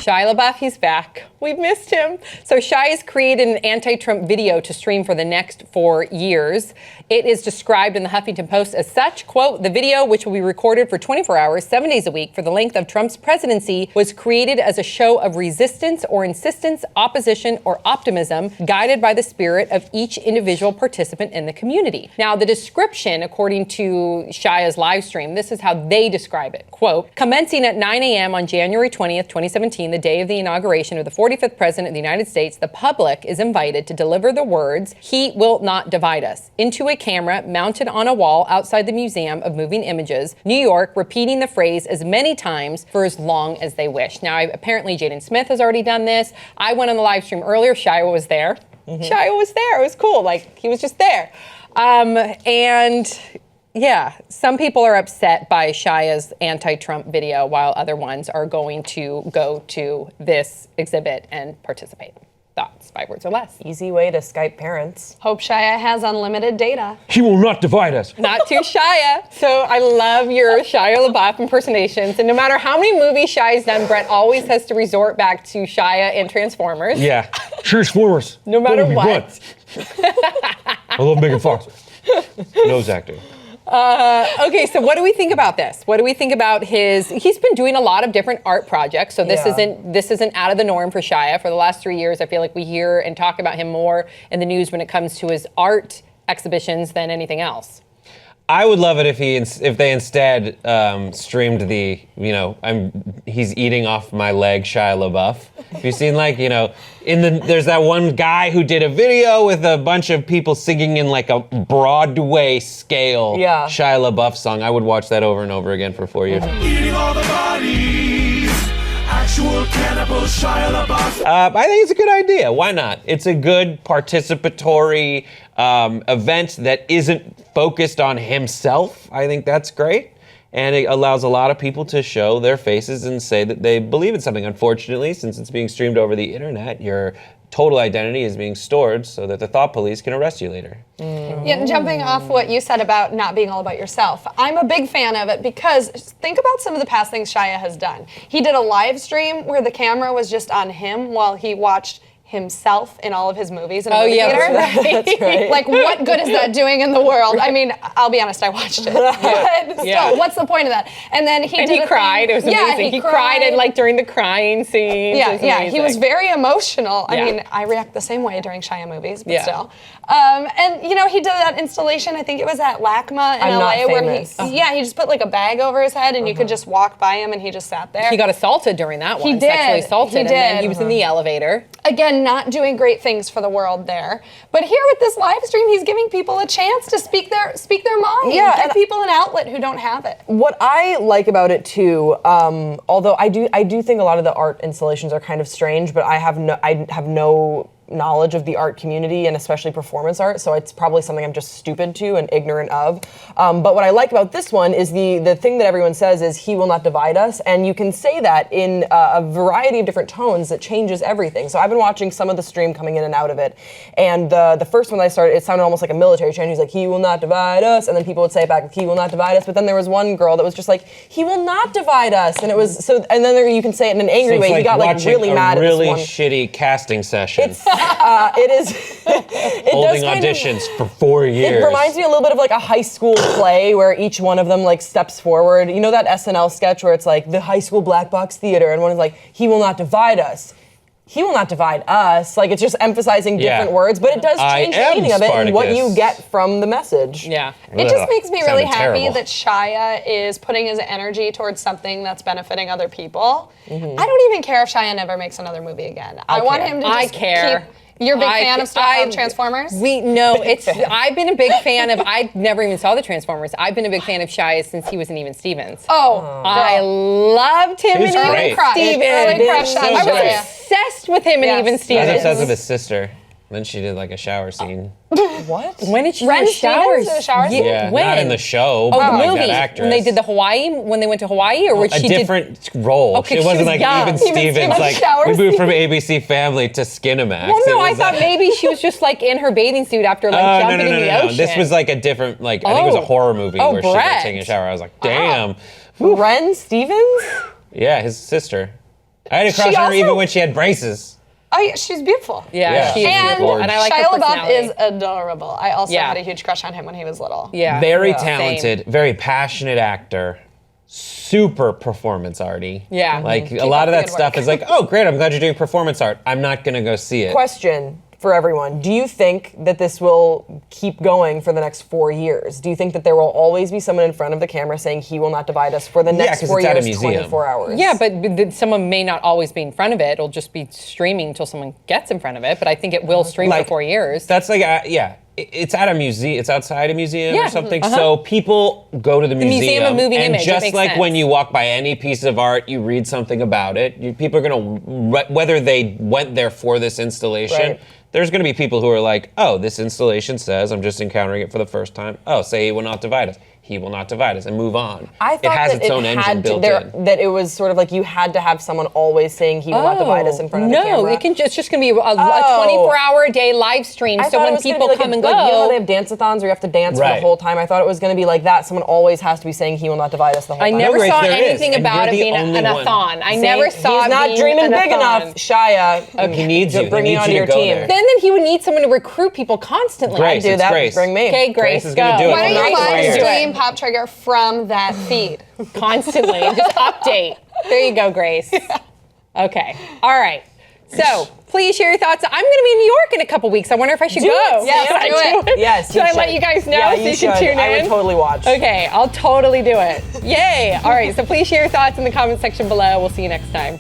Shia Labeouf, he's back. We've missed him. So Shia has created an anti-Trump video to stream for the next 4 years. It is described in the Huffington Post as such, quote, the video, which will be recorded for 24 hours, 7 days a week for the length of Trump's presidency, was created as a show of resistance or insistence, opposition, or optimism, guided by the spirit of each individual participant in the community. Now, the description, according to Shia's live stream, this is how they describe it, quote, commencing at 9 a.m. on January 20th, 2017, the day of the inauguration of the 45th President of the United States, the public is invited to deliver the words, "He will not divide us," into a camera mounted on a wall outside the Museum of Moving Images, New York, repeating the phrase as many times for as long as they wish. Now, apparently Jaden Smith has already done this. I went on the live stream earlier. Shia was there. Shia was there. It was cool. Like, he was just there. And yeah, some people are upset by Shia's anti-Trump video, while other ones are going to go to this exhibit and participate. Thoughts, 5 words or less. Easy way to Skype parents. Hope Shia has unlimited data. He will not divide us. Not too Shia. So I love your Shia LaBeouf impersonations. And no matter how many movies Shia's done, Brett always has to resort back to Shia and Transformers. Yeah. Transformers. No matter what. I love Megan Fox. Nose acting. Okay, so what do we think about this? What do we think about he's been doing a lot of different art projects, so this isn't out of the norm for Shia. For the last 3 years, I feel like we hear and talk about him more in the news when it comes to his art exhibitions than anything else. I would love it if they instead streamed the, he's eating off my leg, Shia LaBeouf. Have you seen there's that one guy who did a video with a bunch of people singing in like a Broadway scale Shia LaBeouf song. I would watch that over and over again for 4 years. Eating all the bodies, actual cannibal Shia LaBeouf. I think it's a good idea. Why not? It's a good participatory event that isn't focused on himself. I think that's great. And it allows a lot of people to show their faces and say that they believe in something. Unfortunately, since it's being streamed over the internet, your total identity is being stored so that the thought police can arrest you later. Yeah, jumping off what you said about not being all about yourself, I'm a big fan of it because think about some of the past things Shia has done. He did a live stream where the camera was just on him while he watched himself in all of his movies in a movie theater. That's right. Like, what good is that doing in the world? I mean, I'll be honest, I watched it. But still, what's the point of that? And then he cried. It was amazing. He cried and during the crying scenes. Yeah, he was very emotional. I mean, I react the same way during Shia movies, but still. And he did that installation, I think it was at LACMA in LA, where he just put like a bag over his head and you could just walk by him and he just sat there. He got assaulted during that one. He did. Sexually assaulted. And then he was in the elevator. Again, not doing great things for the world there. But here with this live stream, he's giving people a chance to speak their mind. Yeah, give people an outlet who don't have it. What I like about it too, although I do think a lot of the art installations are kind of strange, but I have no knowledge of the art community and especially performance art, so it's probably something I'm just stupid to and ignorant of. But what I like about this one is the thing that everyone says is he will not divide us, and you can say that in a variety of different tones that changes everything. So I've been watching some of the stream coming in and out of it, and the first one that I started, it sounded almost like a military chant. He's like, he will not divide us, and then people would say it back, he will not divide us, but then there was one girl that was just like, he will not divide us, and it was so, and then you can say it in an angry way. He got like really mad at this one. Really shitty casting session. It is. Holding auditions for 4 years. It reminds me a little bit of like a high school play where each one of them like steps forward. You know that SNL sketch where it's like the high school black box theater, and one is like, he will not divide us. He will not divide us. Like, it's just emphasizing different words, but it does change the meaning of it and what you get from the message. Yeah. It just makes me really happy terrible. that Shia is putting his energy towards something that's benefiting other people. I don't even care if Shia never makes another movie again. I want him to just keep... You're a big fan of Transformers? I've been a big fan of, I never even saw the Transformers. I've been a big fan of Shia since he was in Even Stevens. I loved him in Even Stevens. I was obsessed with him in Even Stevens. I was obsessed with his sister. Then she did like a shower scene. What? When did she do Ren a shower Stevens did a shower scene? Yeah, when? not in the show, Oh, but the like movie. that actress. When they did when they went to Hawaii, or a different role. Okay, it she wasn't was like young. Even Stevens. Like shower we moved scene. from ABC Family to Skinamax. Well, no, I thought maybe she was just like in her bathing suit after jumping in the ocean. This was like a different, I think it was a horror movie where she was Brett. taking a shower. I was like, damn. Ren Stevens? Yeah, his sister. I had a crush She on her even also- when she had braces. Oh, yeah, she's beautiful. Yeah, she is And beautiful, and I like her Shia LaBeouf personality. is adorable. I also Yeah. had a huge crush on him when he was little. Yeah, Very yeah. talented, very passionate actor. Super performance arty. Yeah. Like Keep a lot up of the that good stuff work. is like, oh great, I'm glad you're doing performance art. I'm not gonna go see it. Question for everyone. Do you think that this will keep going for the next 4 years? Do you think that there will always be someone in front of the camera saying he will not divide us for the next 'cause 4 it's at a years, museum. 24 hours? Yeah, but someone may not always be in front of it. It'll just be streaming until someone gets in front of it. But I think it will stream for 4 years. That's like, it's at a museum. It's outside a museum Yeah, or something. uh-huh. So people go to the museum. Museum of Moving and Image, it just makes like sense. when you walk by any piece of art, you read something about it. People are gonna, whether they went there for this installation. Right. There's going to be people who are like, oh, this installation says I'm just encountering it for the first time. Oh, say he will not divide us. He will not divide us, and move on. I thought it has that its own engine built in. that it was sort of like you had to have someone always saying he will not divide us in front of the camera. No, it's just going to be a 24-hour-a-day live stream. I So thought it when was gonna people be like come and go, like, you know how they have dance-a-thons where you have to dance for Right. the whole time? I thought it was going to be like that. Someone always has to be saying he will not divide us the whole I time. never Grace, saw there is, anything and about you're it the being only an one. a-thon. I Saying never saw he's it not being dreaming an big a-thon. enough, Shia. He needs you. He Bring you needs onto you to your go team. there. Then he would need someone to recruit people constantly. Grace, do it's that. Grace. Bring me. Okay, Grace, Grace is gonna go. do it. Why don't Well, you nice live for you. stream Pop Trigger from that feed? Constantly. Just update. There you go, Grace. Okay. All right. So please share your thoughts. I'm going to be in New York in a couple weeks. I wonder if I should Do go. it. Yes, Should I do it. Yes, Should I let you guys know Yeah, so you should. can tune in? I would totally watch. Okay, I'll totally do it. Yay. All right. So please share your thoughts in the comment section below. We'll see you next time.